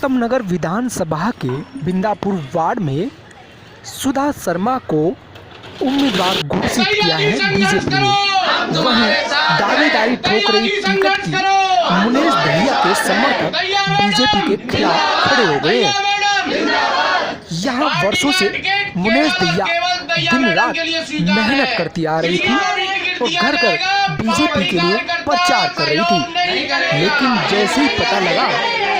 गौतम नगर विधानसभा के बिंदापुर वार्ड में सुधा शर्मा को उम्मीदवार घोषित किया है बीजेपी ने। वहीं दावेदारी ठोक रही टिकट की मुनेश दहिया के समर्थक बीजेपी के खिलाफ खड़े हो गए हैं। यहाँ वर्षों से मुनेश दहिया दिन रात मेहनत करती आ रही थी और घर घर बीजेपी के लिए प्रचार कर रही थी, लेकिन जैसे ही पता लगा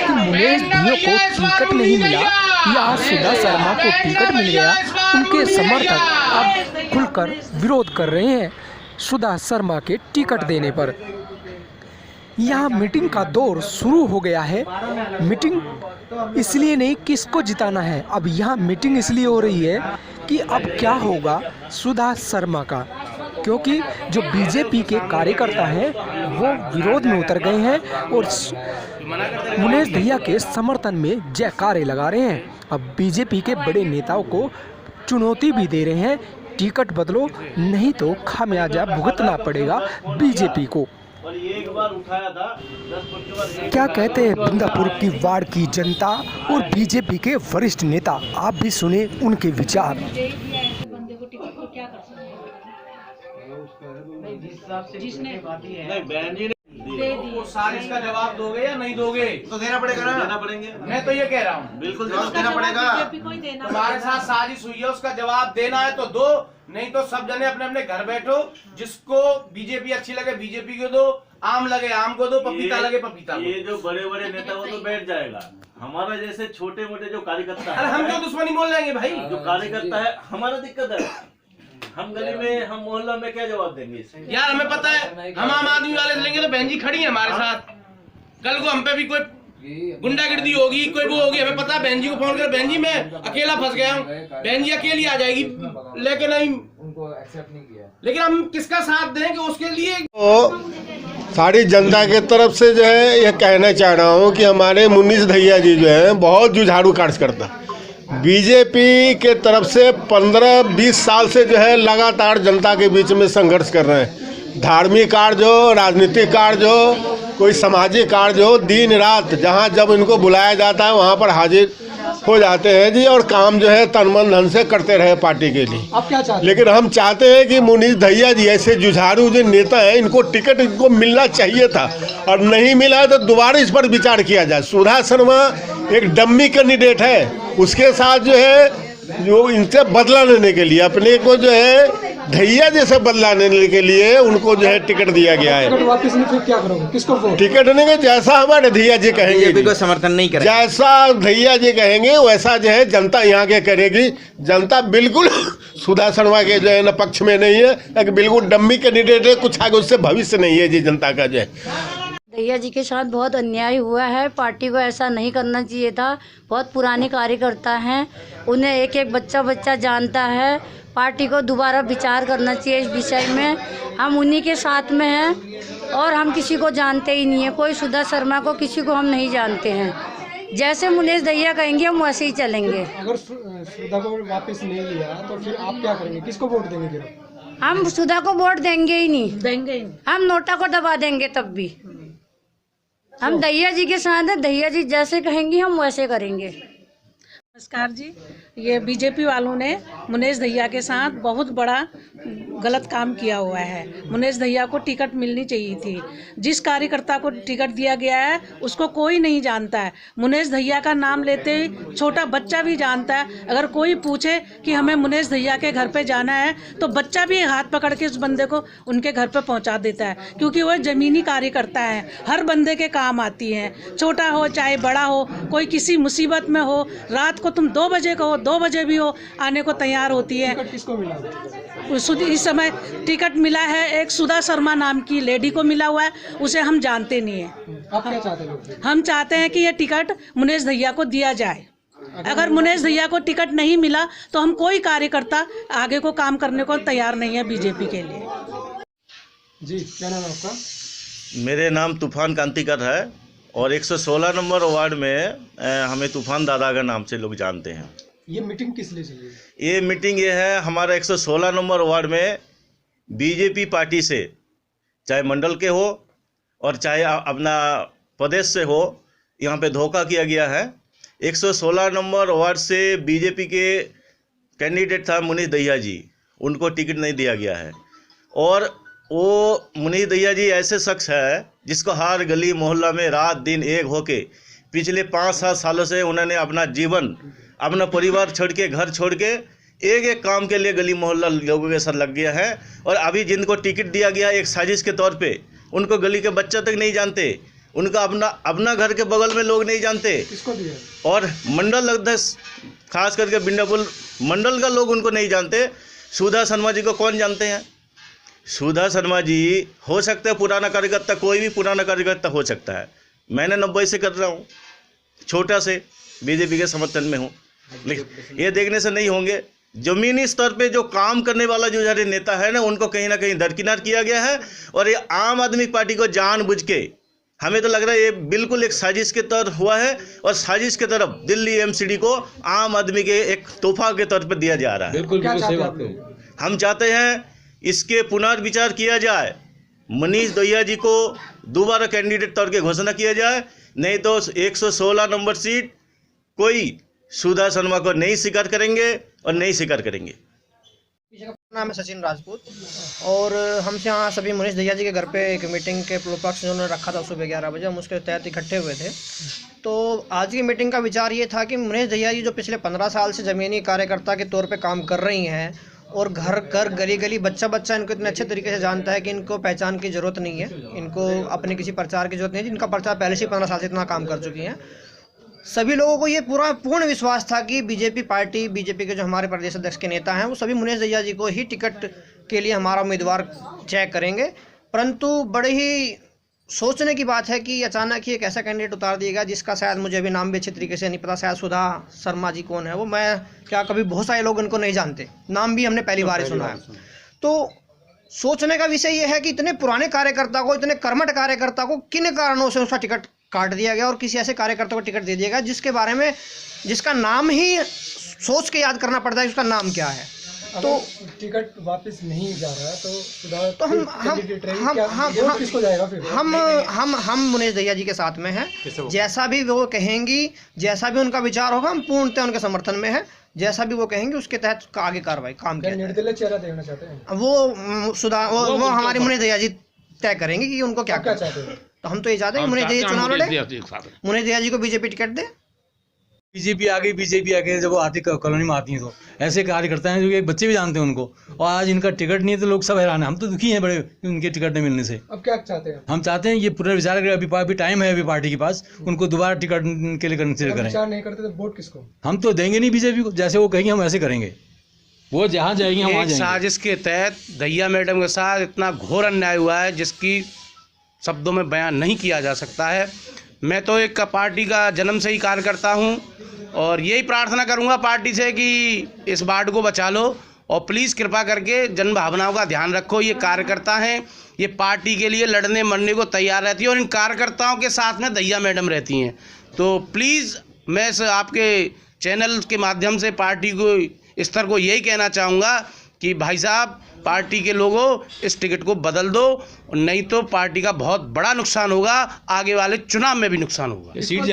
कि मुनेश दहिया को टिकट नहीं मिला या सुधा शर्मा को टिकट मिल गया, उनके समर्थक अब खुलकर विरोध कर रहे हैं सुधा शर्मा के टिकट देने पर। यहाँ मीटिंग का दौर शुरू हो गया है। मीटिंग इसलिए नहीं किसको जिताना है, अब यहाँ मीटिंग इसलिए हो रही है कि अब क्या होगा सुधा शर्मा का, क्योंकि जो बीजेपी के कार्यकर्ता हैं वो विरोध में उतर गए हैं और मुनेश दहिया के समर्थन में जयकारे लगा रहे हैं। अब बीजेपी के बड़े नेताओं को चुनौती भी दे रहे हैं, टिकट बदलो नहीं तो खामियाजा भुगतना पड़ेगा बीजेपी को। क्या कहते हैं बिंदापुर की वार्ड की जनता और बीजेपी के वरिष्ठ नेता, आप भी सुने उनके विचार। सारे इसका जवाब दोगे या नहीं दोगे? तो देना पड़ेगा ना, देना पड़ेंगे। मैं तो ये कह रहा हूँ बिल्कुल देना पड़ेगा। तुम्हारे साथ साजिश हुई है, उसका जवाब देना है तो दो, नहीं तो सब जने अपने अपने घर बैठो। जिसको बीजेपी अच्छी लगे बीजेपी को दो, आम लगे आम को दो, पपीता लगे पपीता को। ये जो बड़े बड़े नेता वो तो बैठ जाएगा, हमारा जैसे छोटे मोटे जो कार्यकर्ता अरे हम क्यों दुश्मनी बोल लेंगे भाई? जो कार्यकर्ता है हमारा दिक्कत है, हम गली में हम मोहल्ला में क्या जवाब देंगे यार? हमें पता है, हम आम आदमी वाले लेंगे तो बहन जी खड़ी है हमारे साथ। कल को हम पे भी कोई गुंडागिर्दी होगी, कोई वो होगी, हमें पता है। बहन जी को फोन कर, बहन जी मैं अकेला फंस गया हूँ, बहन जी अकेली आ जाएगी, लेकिन नहीं उनको एक्सेप्ट नहीं किया। लेकिन हम किसका साथ दें कि उसके लिए सारी जनता के तरफ से जो है यह कहना चाह रहा हूँ कि हमारे मुनीश दहिया जी जो है बहुत जुझारू कार्यकर्ता, बीजेपी के तरफ से 15-20 साल से जो है लगातार जनता के बीच में संघर्ष कर रहे हैं। धार्मिक कार्य हो, राजनीतिक कार्य हो, कोई सामाजिक कार्य हो, दिन रात जहां जब इनको बुलाया जाता है वहां पर हाजिर हो जाते हैं जी, और काम जो है तन मन धन से करते रहे पार्टी के लिए। आप क्या चाहते हैं? लेकिन हम चाहते हैं कि मुनीश दहिया जी ऐसे जुझारू जो नेता हैं, इनको टिकट इनको मिलना चाहिए था और नहीं मिला है तो दोबारा इस पर विचार किया जाए। सुधा शर्मा एक डम्मी कैंडिडेट है, उसके साथ जो है जो इनसे बदला लेने के लिए, अपने को जो है दहिया जैसे बदला लेने के लिए उनको जो है टिकट दिया गया है। टिकट वापस नहीं, फिर क्या करोगे? किसको वोट? टिकट नहीं, जैसा हमारे दहिया जी कहेंगे, को समर्थन नहीं करें, जैसा दहिया जी कहेंगे वैसा जो है जनता यहाँ के करेगी। जनता बिल्कुल सुधा शर्मा के जो है न पक्ष में नहीं है, कि बिल्कुल डम्मी कैंडिडेट है, कुछ आगे उससे भविष्य नहीं है जी जनता का जो है। दहिया जी के साथ बहुत अन्याय हुआ है, पार्टी को ऐसा नहीं करना चाहिए था। बहुत पुराने कार्यकर्ता हैं, उन्हें एक एक बच्चा जानता है। पार्टी को दोबारा विचार करना चाहिए इस विषय में। हम उन्हीं के साथ में हैं और हम किसी को जानते ही नहीं है, कोई सुधा शर्मा को किसी को हम नहीं जानते हैं। जैसे मुनेश दहिया कहेंगे हम वैसे ही चलेंगे। अगर सुधा को वापस नहीं लिया तो फिर आप क्या करेंगे? किसको वोट देंगे फिर? हम सुधा को वोट देंगे ही नहीं, हम नोटा को दबा देंगे। तब भी हम दहिया जी के साथ हैं, दहिया जी जैसे कहेंगे हम वैसे करेंगे। नमस्कार जी, ये बीजेपी वालों ने मुनेश दहिया के साथ बहुत बड़ा गलत काम किया हुआ है। मुनेश दहिया को टिकट मिलनी चाहिए थी। जिस कार्यकर्ता को टिकट दिया गया है उसको कोई नहीं जानता है। मुनेश दहिया का नाम लेते ही छोटा बच्चा भी जानता है। अगर कोई पूछे कि हमें मुनेश दहिया के घर पे जाना है तो बच्चा भी हाथ पकड़ के उस बंदे को उनके घर पे पहुंचा देता है, क्योंकि वह ज़मीनी कार्यकर्ता है, हर बंदे के काम आती हैं। छोटा हो चाहे बड़ा हो, कोई किसी मुसीबत में हो, रात को तुम 2 बजे को हो, 2 बजे भी हो, आने को तैयार होती है। किसको मिला? इस समय टिकट मिला है एक सुधा शर्मा नाम की लेडी को मिला हुआ है, उसे हम जानते नहीं है। आप क्या चाहते हैं? हम चाहते हैं कि ये टिकट मुनेश दहिया को दिया जाए। अगर मुनेश दहिया को टिकट नहीं मिला तो हम कोई कार्यकर्ता आगे को काम करने को तैयार नहीं है बीजेपी के लिए। जी, क्या नाम है आपका? मेरे नाम तूफान कांतिकर है और 116 नंबर वार्ड में हमें तूफान दादा का नाम से लोग जानते हैं। ये मीटिंग किस लिए चाहिए? ये मीटिंग ये है, हमारा 116 नंबर वार्ड में बीजेपी पार्टी से, चाहे मंडल के हो और चाहे अपना प्रदेश से हो, यहाँ पे धोखा किया गया है। 116 नंबर वार्ड से बीजेपी के कैंडिडेट था मुनीष दहिया जी, उनको टिकट नहीं दिया गया है। और वो मुनीष दहिया जी ऐसे शख्स है जिसको हर गली मोहल्ला में रात दिन एक होके पिछले 5-7 सालों से उन्होंने अपना जीवन, अपना परिवार छोड़ के, घर छोड़ के एक एक काम के लिए गली मोहल्ला लोगों के साथ लग गया है। और अभी जिनको टिकट दिया गया एक साजिश के तौर पे, उनको गली के बच्चे तक नहीं जानते, उनका अपना घर के बगल में लोग नहीं जानते। किसको दिया? और मंडल अध्यक्ष खास करके बिंदापुर मंडल का लोग उनको नहीं जानते। सुधा शर्मा जी को कौन जानते हैं? सुधा शर्मा जी हो सकता है पुराना कार्यकर्ता, कोई भी पुराना कार्यकर्ता हो सकता है। मैंने 90 से कर रहा हूँ, छोटा से बीजेपी के समर्थन में हूँ, लेकिन ये देखने से नहीं होंगे। जमीनी स्तर पे जो काम करने वाला जो हमारे नेता है ना, उनको कहीं ना कहीं दरकिनार किया गया है। और ये आम आदमी पार्टी को जानबूझ के, हमें तो लग रहा है ये बिल्कुल एक साजिश के तौर हुआ है, और साजिश के तरफ दिल्ली एमसीडी को आम आदमी के एक तोहफा के तौर पर दिया जा रहा है। बिल्कुल सही बात। हम चाहते हैं इसके पुनर्विचार किया जाए, मनीष दहिया जी को दोबारा कैंडिडेट तौर के घोषणा किया जाए, नहीं तो 116 नंबर सीट कोई सुधा शर्मा को नहीं स्वीकार करेंगे और नहीं स्वीकार करेंगे। नाम है सचिन राजपूत, और हमसे यहाँ सभी मुनीष दहिया जी के घर पे एक मीटिंग के उपलक्ष्य उन्होंने रखा था सुबह 11 बजे। हम उसके तहत इकट्ठे हुए थे। तो आज की मीटिंग का विचार ये था कि मुनीष दहिया जी जो पिछले 15 साल से ज़मीनी कार्यकर्ता के तौर पे काम कर रही हैं, और घर घर गली गली बच्चा बच्चा इनको इतने अच्छे तरीके से जानता है कि इनको पहचान की ज़रूरत नहीं है, इनको अपने किसी प्रचार की ज़रूरत नहीं है। इनका प्रचार पहले से 15 साल से इतना काम कर चुकी हैं। सभी लोगों को ये पूर्ण विश्वास था कि बीजेपी पार्टी, बीजेपी के जो हमारे प्रदेश अध्यक्ष के नेता हैं, वो सभी मुनीष दहिया जी को ही टिकट के लिए हमारा उम्मीदवार चेक करेंगे। परंतु बड़े ही सोचने की बात है कि अचानक ही एक ऐसा कैंडिडेट उतार दिया गया जिसका शायद मुझे अभी नाम भी अच्छे तरीके से नहीं पता। शायद सुधा शर्मा जी कौन है वो, मैं क्या कभी बहुत सारे लोग उनको नहीं जानते, नाम भी हमने पहली बार ही सुना है। तो सोचने का विषय ये है कि इतने पुराने कार्यकर्ता को, इतने कर्मठ कार्यकर्ता को किन कारणों से उसका टिकट काट दिया गया, और किसी ऐसे कार्यकर्ता को टिकट दे दिया गया जिसके बारे में, जिसका नाम ही सोच के याद करना पड़ता है उसका नाम क्या है। तो टिकट वापस नहीं जा रहा है तो हम मुनीष दहिया जी के साथ में हैं। जैसा भी वो कहेंगी, जैसा भी उनका विचार होगा, हम पूर्णतः उनके समर्थन में है। जैसा भी वो कहेंगे उसके तहत आगे कार्रवाई काम किया। निर्दलीय चेहरा देखना चाहते हैं वो हमारी मुनीष दहिया जी तय करेंगे कि उनको क्या चाहते हैं। तो हम तो ये चाहते हैं मुनीष दहिया चुनाव लड़े, मुनीष दहिया जी को बीजेपी टिकट दे। बीजेपी आ गई जब वो आती कॉलोनी में आती हैं तो ऐसे कार्यकर्ता हैं जो कि बच्चे भी जानते हैं उनको, और आज इनका टिकट नहीं है तो लोग सब हैरान हैं। हम तो दुखी हैं बड़े उनके टिकट नहीं मिलने से। अब क्या चाहते हैं? हम चाहते हैं ये पूरा विचार करें, अभी टाइम है अभी पार्टी के पास, उनको दोबारा टिकट के लिए कंसिडर करें। विचार नहीं करते तो वोट किसको? हम तो देंगे नहीं बीजेपी को, जैसे वो कहेंगे हम ऐसे करेंगे, वो जहाँ जाएंगे हम वहाँ जाएंगे। साजिश के तहत दहिया मैडम के साथ इतना घोर अन्याय हुआ है जिसकी शब्दों में बयान नहीं किया जा सकता है। मैं तो एक पार्टी का जन्म से ही कार्यकर्ता हूँ, और यही प्रार्थना करूंगा पार्टी से कि इस वार्ड को बचा लो, और प्लीज़ कृपा करके जन भावनाओं का ध्यान रखो। ये कार्यकर्ता हैं, ये पार्टी के लिए लड़ने मरने को तैयार रहती है, और इन कार्यकर्ताओं के साथ में दहिया मैडम रहती हैं। तो प्लीज़ मैं आपके चैनल के माध्यम से पार्टी को स्तर को यही कहना चाहूँगा कि भाई साहब, पार्टी के लोगों इस टिकट को बदल दो, नहीं तो पार्टी का बहुत बड़ा नुकसान होगा, आगे वाले चुनाव में भी नुकसान होगा। ये सीट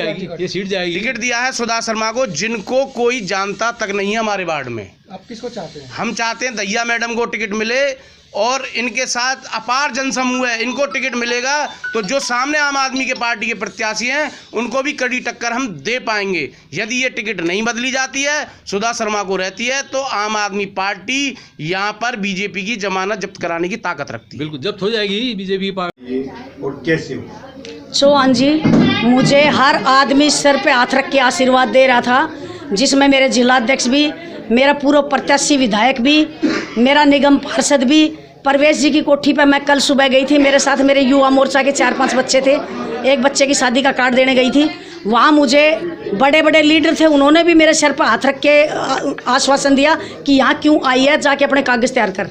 जाएगी। टिकट दिया है सुधा शर्मा को, जिनको कोई जानता तक नहीं है हमारे वार्ड में। आप किसको चाहते हैं? हम चाहते हैं दहिया मैडम को टिकट मिले, और इनके साथ अपार जनसमूह है, इनको टिकट मिलेगा तो जो सामने आम आदमी के पार्टी के प्रत्याशी हैं उनको भी कड़ी टक्कर हम दे पाएंगे। यदि ये टिकट नहीं बदली जाती है, सुधा शर्मा को रहती है, तो आम आदमी पार्टी यहाँ पर बीजेपी की जमानत जब्त कराने की ताकत रखती है। बिल्कुल जब्त हो जाएगी बीजेपी की पार्टी। और कैसे? चौहान जी, मुझे हर आदमी सर पे हाथ रख के आशीर्वाद दे रहा था, जिसमें मेरे जिलाध्यक्ष भी, मेरा पूर्व प्रत्याशी विधायक भी, मेरा निगम पार्षद भी। परवेश जी की कोठी पर मैं कल सुबह गई थी, मेरे साथ मेरे युवा मोर्चा के 4-5 बच्चे थे, एक बच्चे की शादी का कार्ड देने गई थी। वहाँ मुझे बड़े बड़े लीडर थे, उन्होंने भी मेरे सर पर हाथ रख के आश्वासन दिया कि यहाँ क्यों आई है, जाके अपने कागज़ तैयार कर,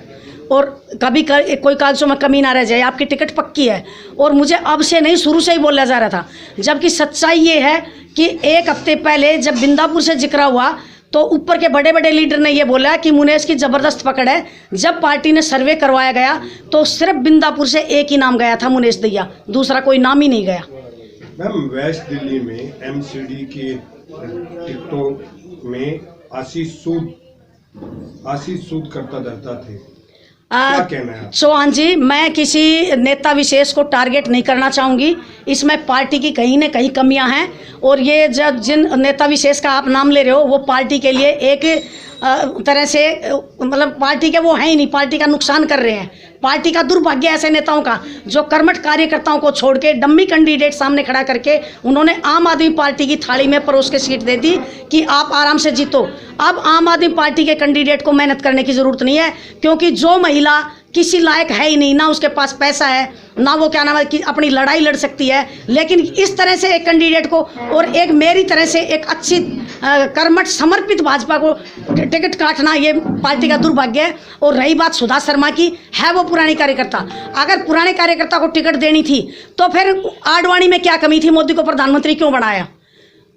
और कभी कोई कागज़ों में कमी ना रह जाए, आपकी टिकट पक्की है। और मुझे अब से नहीं, शुरू से ही बोला जा रहा था। जबकि सच्चाई ये है कि 1 हफ्ते पहले जब बिंदापुर से जिक्र हुआ तो ऊपर के बड़े बड़े लीडर ने ये बोला कि मुनीष की ज़बरदस्त पकड़ है। जब पार्टी ने सर्वे करवाया गया तो सिर्फ बिंदापुर से एक ही नाम गया था, मुनीष दहिया, दूसरा कोई नाम ही नहीं गया। मैम वेस्ट दिल्ली में एमसीडी की टिकटों में आशीष सूद करता धरता थे, क्या कहना है? चौहान जी, मैं किसी नेता विशेष को टारगेट नहीं करना चाहूँगी। इसमें पार्टी की कहीं न कहीं कमियां हैं, और ये जब जिन नेता विशेष का आप नाम ले रहे हो वो पार्टी के लिए एक तरह से मतलब पार्टी के वो हैं ही नहीं, पार्टी का नुकसान कर रहे हैं। पार्टी का दुर्भाग्य ऐसे नेताओं का जो कर्मठ कार्यकर्ताओं को छोड़ के डम्मी कैंडिडेट सामने खड़ा करके उन्होंने आम आदमी पार्टी की थाली में परोस के सीट दे दी कि आप आराम से जीतो। अब आम आदमी पार्टी के कैंडिडेट को मेहनत करने की ज़रूरत नहीं है, क्योंकि जो महिला किसी लायक है ही नहीं, ना उसके पास पैसा है, ना वो क्या नाम है कि अपनी लड़ाई लड़ सकती है, लेकिन इस तरह से एक कैंडिडेट को और एक मेरी तरह से एक अच्छी कर्मठ समर्पित भाजपा को टिकट काटना ये पार्टी का दुर्भाग्य है। और रही बात सुधा शर्मा की, है वो पुरानी कार्यकर्ता, अगर पुराने कार्यकर्ता को टिकट देनी थी तो फिर आडवाणी में क्या कमी थी, मोदी को प्रधानमंत्री क्यों बनाया?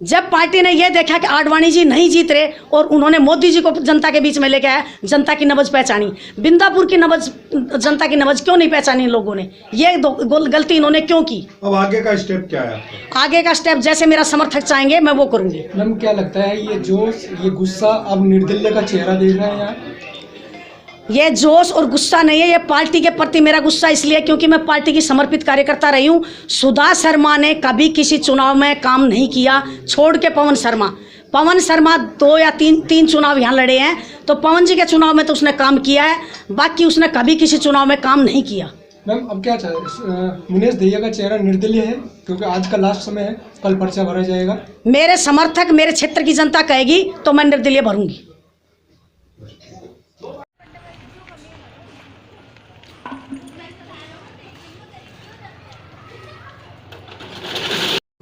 जब पार्टी ने यह देखा कि आडवाणी जी नहीं जीत रहे और उन्होंने मोदी जी को जनता के बीच में लेके आया, जनता की नब्ज पहचानी, बिंदापुर की नब्ज, जनता की नब्ज क्यों नहीं पहचानी लोगों ने? ये गलती इन्होंने क्यों की? अब आगे का स्टेप क्या है? आगे का स्टेप जैसे मेरा समर्थक चाहेंगे मैं वो करूंगी। मैम क्या लगता है ये जोश, ये गुस्सा अब निर्दलीय का चेहरा देख रहे हैं यहाँ? ये जोश और गुस्सा नहीं है, ये पार्टी के प्रति मेरा गुस्सा इसलिए क्योंकि मैं पार्टी की समर्पित कार्यकर्ता रही हूँ। सुधा शर्मा ने कभी किसी चुनाव में काम नहीं किया, छोड़ के पवन शर्मा 2 या 3 चुनाव यहाँ लड़े हैं, तो पवन जी के चुनाव में तो उसने काम किया है, बाकी उसने कभी किसी चुनाव में काम नहीं किया। मैम अब क्या मुनेश दहिया का चेहरा निर्दलीय है, क्योंकि आज का लास्ट समय है, कल पर्चा भरा जाएगा। मेरे समर्थक, मेरे क्षेत्र की जनता कहेगी तो मैं निर्दलीय भरूंगी।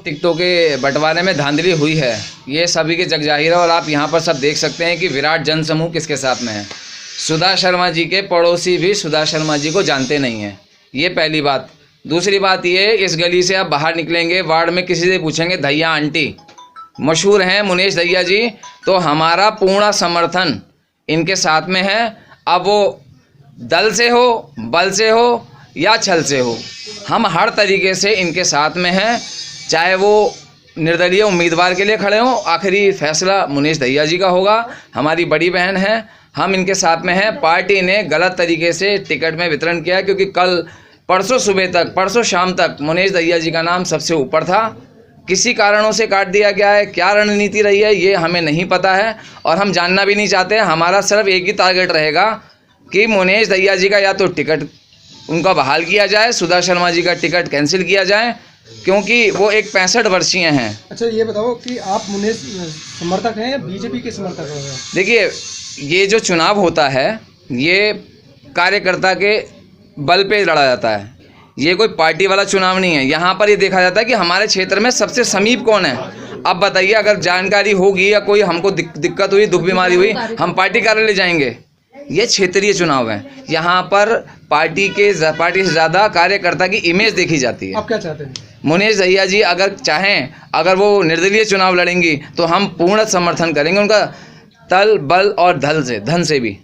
टिकटों के बंटवारे में धांधली हुई है, ये सभी के जगजाहिर है। और आप यहाँ पर सब देख सकते हैं कि विराट जनसमूह किसके साथ में है। सुधा शर्मा जी के पड़ोसी भी सुधा शर्मा जी को जानते नहीं हैं, ये पहली बात। दूसरी बात ये, इस गली से आप बाहर निकलेंगे, वार्ड में किसी से पूछेंगे दहिया आंटी मशहूर हैं मुनेश दहिया जी, तो हमारा पूर्ण समर्थन इनके साथ में है। अब वो दल से हो, बल से हो या छल से हो, हम हर तरीके से इनके साथ में हैं। चाहे वो निर्दलीय उम्मीदवार के लिए खड़े हों, आखिरी फैसला मुनेश दहिया जी का होगा। हमारी बड़ी बहन है, हम इनके साथ में हैं। पार्टी ने गलत तरीके से टिकट में वितरण किया, क्योंकि परसों शाम तक मुनेश दहिया जी का नाम सबसे ऊपर था। किसी कारणों से काट दिया गया है, क्या रणनीति रही है ये हमें नहीं पता है और हम जानना भी नहीं चाहते। हमारा सिर्फ एक ही टारगेट रहेगा कि मुनेश दहिया जी का या तो टिकट उनका बहाल किया जाए, सुधा शर्मा जी का टिकट कैंसिल किया जाए, क्योंकि वो एक 65 वर्षीय हैं। अच्छा ये बताओ कि आप मुनेश समर्थक हैं या बीजेपी के समर्थक हैं? देखिए, ये जो चुनाव होता है ये कार्यकर्ता के बल पे लड़ा जाता है, ये कोई पार्टी वाला चुनाव नहीं है। यहाँ पर ये देखा जाता है कि हमारे क्षेत्र में सबसे समीप कौन है। अब बताइए, अगर जानकारी होगी या कोई हमको दिक्कत हुई, दुख बीमारी हुई, हम पार्टी कार्यालय जाएंगे। ये क्षेत्रीय चुनाव है, यहाँ पर पार्टी से ज़्यादा कार्यकर्ता की इमेज देखी जाती है। आप क्या चाहते हैं? मुनेश दहिया जी अगर चाहें, अगर वो निर्दलीय चुनाव लड़ेंगी तो हम पूर्ण समर्थन करेंगे उनका, तल बल और धन से भी।